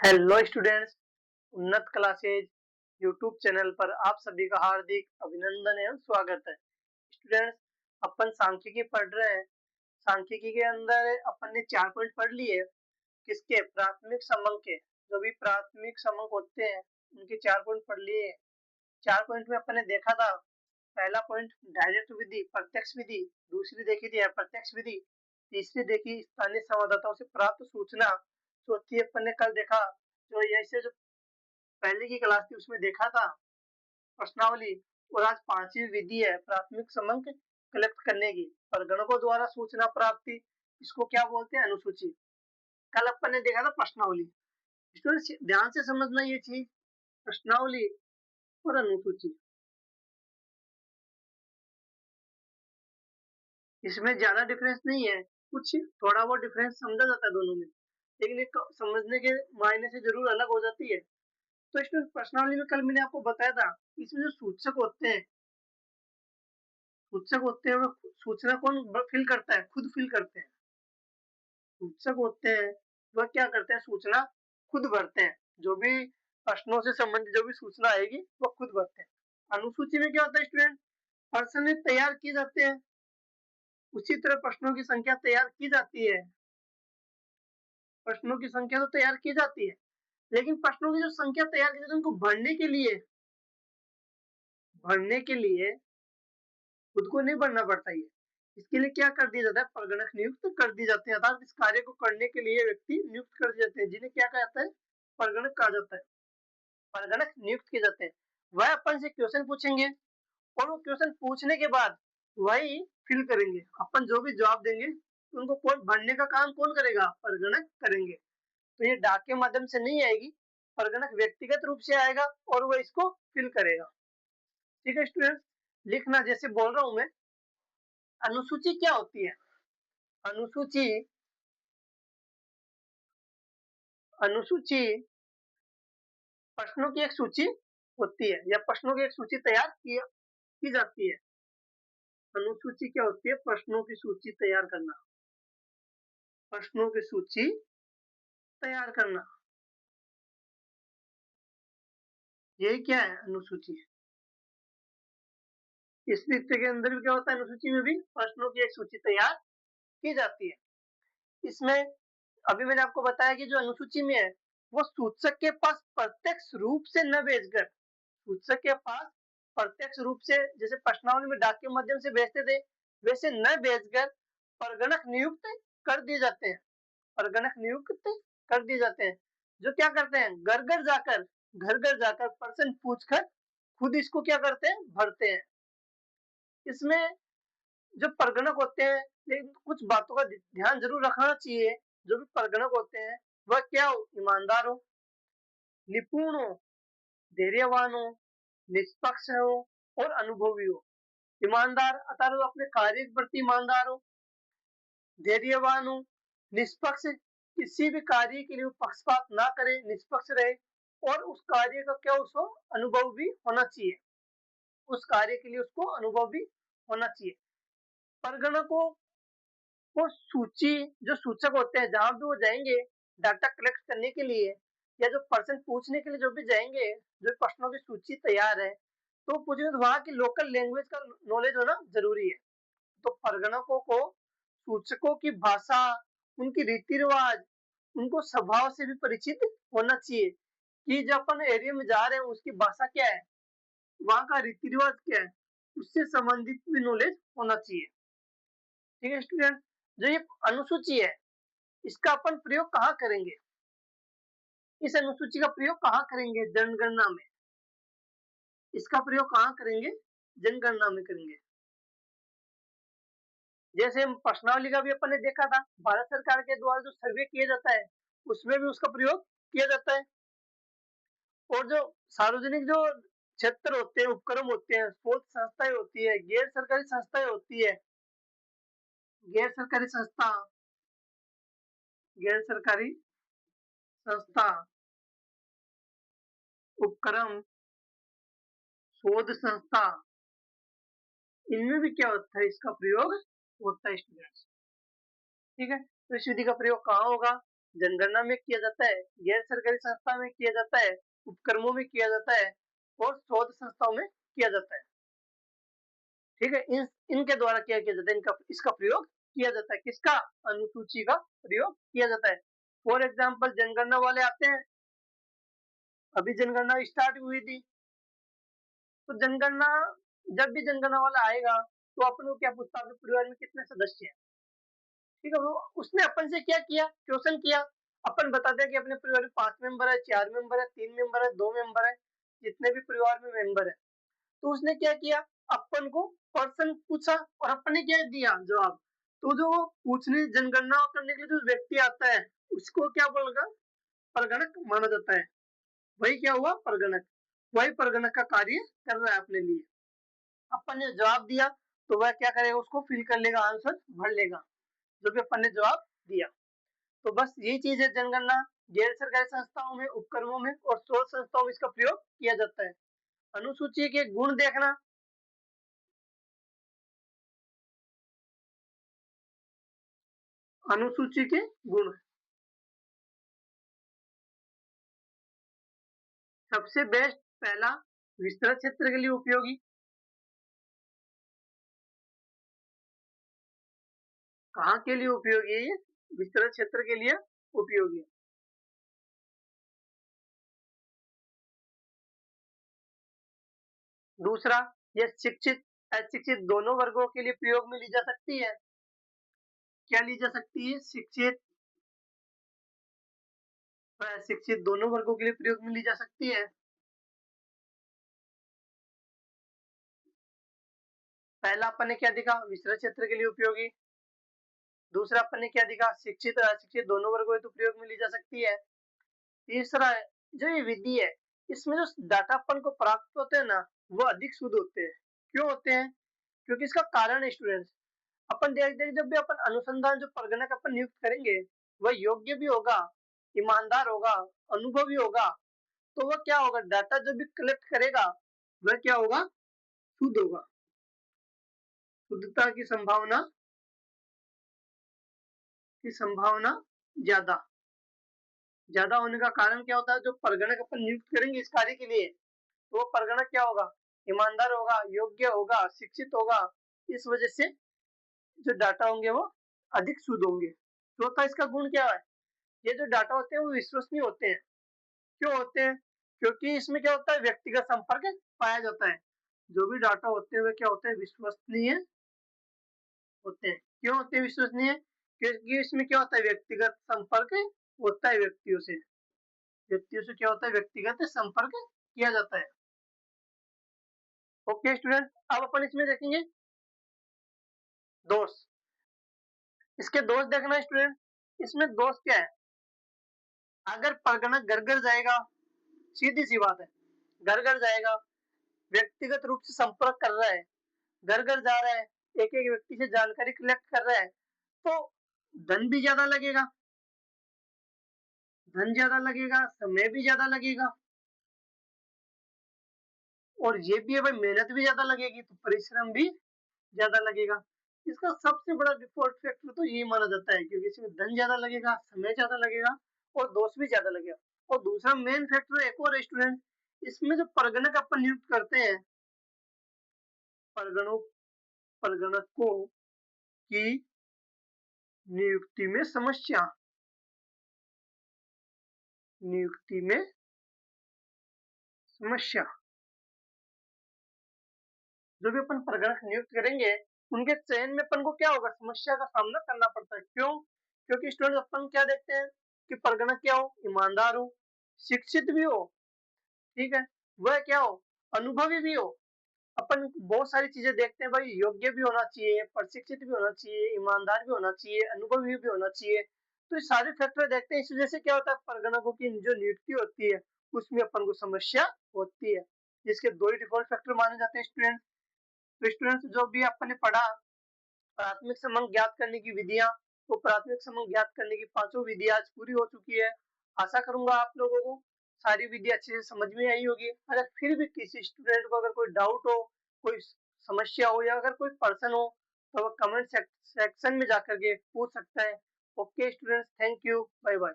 Hello students, उन्नत classes YouTube channel पर आप सभी का हार्दिक अभिनंदन एवं स्वागत है। स्टूडेंट्स, अपन सांख्यिकी पढ़ रहे हैं। सांख्यिकी के अंदर अपन ने 4 पॉइंट पढ़ लिए। किसके? प्राथमिक समंक के। जो भी प्राथमिक समंक होते हैं उनके 4 पॉइंट पढ़ लिए। 4 पॉइंट में अपन ने देखा था, पहला पॉइंट डायरेक्ट विधि, प्रत्यक्ष विधि। दूसरी देखी थी अप्रत्यक्ष विधि। तीसरी देखी स्थानीय संवाददाताओं से प्राप्त सूचना। चौथी अपन ने कल देखा जो ऐसे जो पहले की क्लास थी उसमें देखा था प्रश्नावली। और आज 5वीं विधि है प्राथमिक समंक कलेक्ट करने की, परगणकों द्वारा सूचना प्राप्ति। इसको क्या बोलते हैं? अनुसूची। कल अपन ने देखा था प्रश्नावली। स्टूडेंट्स ध्यान से समझना ये चीज, प्रश्नावली और अनुसूची, इसमें ज्यादा डिफरेंस नहीं है। कुछ थोड़ा बहुत डिफरेंस समझा जाता है दोनों में, लेकिन एक समझने के मायने से जरूर अलग हो जाती है। तो इसमें प्रश्नावली में कल मैंने आपको बताया था, इसमें जो सूचक होते हैं वो सूचना कौन फिल करता है? खुद फिल करते हैं। सूचक होते हैं वह क्या करते हैं? सूचना खुद भरते हैं। जो भी प्रश्नों से संबंधित जो भी सूचना आएगी वो खुद भरते हैं। अनुसूची में क्या होता है स्टूडेंट? प्रश्न तैयार किए जाते हैं, उसी तरह प्रश्नों की संख्या तैयार की जाती है। प्रश्नों की संख्या तो तैयार की जाती है, लेकिन प्रश्नों की जो संख्या तैयार की जाती है उनको भरने के लिए खुद को नहीं भरना पड़ता। ये इसके लिए क्या कर दिया जाता है? परगणक नियुक्त कर दिए जाते हैं, अर्थात इस कार्य को करने के लिए व्यक्ति नियुक्त कर दिए जाते हैं, जिन्हें क्या कहा जाता है? परगणक कहा जाता है। परगणक नियुक्त किए जाते हैं। वह अपन से क्वेश्चन पूछेंगे और वो क्वेश्चन पूछने के बाद वही फिल करेंगे। अपन जो भी जवाब देंगे उनको कौन भरने का काम कौन करेगा? परगणक करेंगे। तो ये डाक के माध्यम से नहीं आएगी, परगणक व्यक्तिगत रूप से आएगा और वो इसको फिल करेगा। ठीक है स्टूडेंट, लिखना जैसे बोल रहा हूं मैं। अनुसूची क्या होती है? अनुसूची अनुसूची प्रश्नों की एक सूची होती है, या प्रश्नों की एक सूची तैयार की जाती है। अनुसूची क्या होती है? प्रश्नों की सूची तैयार करना। प्रश्नों की सूची तैयार करना, यही क्या है? अनुसूची। इस नृत्य के अंदर भी क्या होता है? अनुसूची में भी प्रश्नों की एक सूची तैयार की जाती है। इसमें अभी मैंने आपको बताया कि जो अनुसूची में है वो सूचक के पास प्रत्यक्ष रूप से न भेजकर, सूचक के पास प्रत्यक्ष रूप से जैसे प्रश्नावली में डाक के माध्यम से भेजते थे वैसे न भेजकर परगणक नियुक्त कर दिए जाते हैं। परगणक नियुक्त कर दिए जाते हैं, जो क्या करते हैं? घर घर जाकर प्रश्न पूछकर खुद इसको क्या करते हैं? भरते हैं। इसमें जो परगणक होते हैं, लेकिन कुछ बातों का ध्यान जरूर रखना चाहिए। जो भी परगणक होते हैं वह क्या हो? ईमानदार हो, निपुण हो, धैर्यवान हो, निष्पक्ष हो और अनुभवी हो। ईमानदार अर्थात वो अपने कार्य के प्रति ईमानदार हो, धैर्यवान हो, निष्पक्ष, किसी भी कार्य के लिए वो पक्षपात ना करे, निष्पक्ष रहे, और उस कार्य का क्या उसको अनुभव भी होना चाहिए। उस कार्य के लिए उसको अनुभव भी होना चाहिए। परगणकों वो सूची, जो सूचक होते हैं जहां भी वो जाएंगे डाटा कलेक्ट करने के लिए या जो प्रश्न पूछने के लिए जो भी जाएंगे, जो प्रश्नों की सूची तैयार है तो पूछेंगे तो वहां की लोकल लैंग्वेज का नॉलेज होना जरूरी है। तो परगणकों को सूचकों की भाषा, उनकी रीति रिवाज, उनको स्वभाव से भी परिचित होना चाहिए कि जब अपन एरिया में जा रहे हैं उसकी भाषा क्या है, वहां का रीति रिवाज क्या है, उससे संबंधित भी नॉलेज होना चाहिए। ठीक है स्टूडेंट, जो ये अनुसूची है इसका अपन प्रयोग कहाँ करेंगे? इस अनुसूची का प्रयोग कहाँ करेंगे? जनगणना में। इसका प्रयोग कहाँ करेंगे? जनगणना में करेंगे। जैसे हम प्रश्नावली का भी अपन ने देखा था, भारत सरकार के द्वारा जो सर्वे किया जाता है उसमें भी उसका प्रयोग किया जाता है। और जो सार्वजनिक जो क्षेत्र होते हैं, उपक्रम होते हैं, शोध संस्थाएं होती है, गैर सरकारी संस्थाएं होती है, गैर सरकारी संस्था, गैर सरकारी संस्था, उपक्रम, शोध संस्था, इनमें भी क्या होता है? इसका प्रयोग होता है स्टूडेंट्स। ठीक है, तो इस विधि का प्रयोग कहाँ होगा? जनगणना में किया जाता है, गैर सरकारी संस्था में किया जाता है, उपक्रमों में किया जाता है और शोध संस्थाओं में किया जाता है। ठीक है, इनके द्वारा क्या किया जाता है, इसका प्रयोग किया जाता है। किसका? अनुसूची का प्रयोग किया जाता है। फॉर एग्जाम्पल जनगणना वाले आते हैं, अभी जनगणना स्टार्ट हुई थी, तो जनगणना जब भी जनगणना वाला आएगा तो अपन को क्या पूछता है, आपके परिवार में कितने सदस्य हैं? ठीक है, वो उसने अपन से क्या किया, क्वेश्चन किया। अपन बताते हैं कि अपने परिवार में 5 मेंबर है, 4 मेंबर है, 3 मेंबर है, 2 मेंबर है, जितने भी परिवार में मेंबर है। तो उसने क्या किया, अपन को पर्सन पूछा और अपन ने क्या दिया जवाब। तो जो पूछने जनगणना करने के लिए जो व्यक्ति आता है उसको क्या बोलेगा, परगणक माना जाता है। वही क्या हुआ, परगणक। वही परगणक का कार्य कर रहा है अपने लिए। अपन ने जवाब दिया तो वह क्या करेगा, उसको फिल कर लेगा, आंसर भर लेगा जो भी अपन ने जवाब दिया। तो बस यही चीज है जनगणना। गैर सरकारी संस्थाओं में, उपक्रमों में और शोध संस्थाओं में इसका प्रयोग किया जाता है। अनुसूची के गुण देखना, अनुसूची के गुण। सबसे बेस्ट, पहला, विस्तृत क्षेत्र के लिए उपयोगी। कहाँ के लिए उपयोगी है ये? विस्तृत क्षेत्र के लिए उपयोगी। दूसरा, ये शिक्षित अशिक्षित दोनों वर्गों के लिए प्रयोग में ली जा सकती है। क्या ली जा सकती है? शिक्षित और अशिक्षित दोनों वर्गों के लिए प्रयोग में ली जा सकती है। पहला अपन ने क्या दिखा, विस्तृत क्षेत्र के लिए उपयोगी। दूसरा अपन ने क्या दिखा, शिक्षित और अशिक्षित दोनों वर्गों हेतु प्रयोग में ली जा सकती है। तीसरा, जो ये विधि है, इसमें जो डाटा अपन को प्राप्त होते हैं ना, वो अधिक शुद्ध होते हैं। क्यों होते हैं? क्योंकि इसका कारण है स्टूडेंट्स, अपन देखते हैं जब भी अपन अनुसंधान जो परगणक अपन नियुक्त करेंगे वह योग्य भी होगा, ईमानदार होगा, अनुभवी होगा, तो वह क्या होगा, डाटा जो भी कलेक्ट करेगा वह क्या होगा, शुद्ध होगा। शुद्धता की संभावना ज्यादा ज्यादा होने का कारण क्या होता है, जो परगणक अपन नियुक्त करेंगे इस कार्य के लिए, तो वो परगणक क्या होगा, ईमानदार होगा, योग्य होगा, शिक्षित होगा। इस वजह से जो डाटा होंगे वो अधिक शुद्ध होंगे। चौथा, इसका गुण क्या है, ये जो डाटा होते हैं वो विश्वसनीय होते हैं। क्यों होते हैं? क्योंकि इसमें क्या होता है, व्यक्तिगत संपर्क पाया जाता है। जो भी डाटा होते हैं वे क्या होते हैं, विश्वसनीय होते हैं। क्यों होते हैं विश्वसनीय? क्योंकि इसमें क्या होता है, व्यक्तिगत संपर्क होता है व्यक्तियों से। व्यक्तियों से क्या होता है, व्यक्तिगत संपर्क किया जाता है। ओके स्टूडेंट, अब अपन इसमें देखेंगे दोष। इसके दोष देखना स्टूडेंट, इसमें दोष क्या है, अगर परगणक घर घर जाएगा, सीधी सी बात है, घर घर जाएगा, व्यक्तिगत रूप से संपर्क कर रहा है, घर घर जा रहा है, एक एक व्यक्ति से जानकारी कलेक्ट कर रहा है, तो धन भी ज्यादा लगेगा, धन ज्यादा लगेगा, समय भी ज्यादा लगेगा, और ये भी है भाई, मेहनत भी ज्यादा लगेगी, तो परिश्रम भी ज्यादा लगेगा। इसका सबसे बड़ा डिफॉल्ट फैक्टर तो ये माना जाता है, क्योंकि इसमें धन ज्यादा लगेगा, समय ज्यादा लगेगा और दोष भी ज्यादा लगेगा। और दूसरा मेन फैक्टर एक और स्टूडेंट, इसमें जो परगणक अपन नियुक्त करते हैं, परगणों परगणकों की नियुक्ति में समस्या, नियुक्ति में समस्या, जो भी अपन परगणक नियुक्त करेंगे उनके चयन में अपन को क्या होगा, समस्या का सामना करना पड़ता है। क्यों? क्योंकि स्टूडेंट अपन क्या देखते हैं कि परगणक क्या हो, ईमानदार हो, शिक्षित भी हो, ठीक है, वह क्या हो, अनुभवी भी हो। अपन बहुत सारी चीजें देखते हैं भाई, योग्य भी होना चाहिए, प्रशिक्षित भी होना चाहिए, ईमानदार भी होना चाहिए, अनुभवी भी होना चाहिए। तो ये सारे फैक्टर देखते हैं, इस वजह से क्या होता है, परगणकों की जो नियुक्ति होती है उसमें अपन को समस्या होती है। जिसके दो ही डिफॉल्ट फैक्टर माने जाते हैं स्टूडेंट। तो स्टूडेंट्स, जो भी अपन ने पढ़ा प्राथमिक संबंध ज्ञात करने की विधियां, वो प्राथमिक संबंध ज्ञात करने की पांचों विधियां आज पूरी हो चुकी है। आशा करूंगा आप लोगों को सारी विधि अच्छे से समझ में आई होगी। अगर फिर भी किसी स्टूडेंट को अगर कोई डाउट हो, कोई समस्या हो, या अगर कोई पर्सन हो, तो वो कमेंट सेक्शन में जाकर के पूछ सकता है okay students, thank you, bye bye.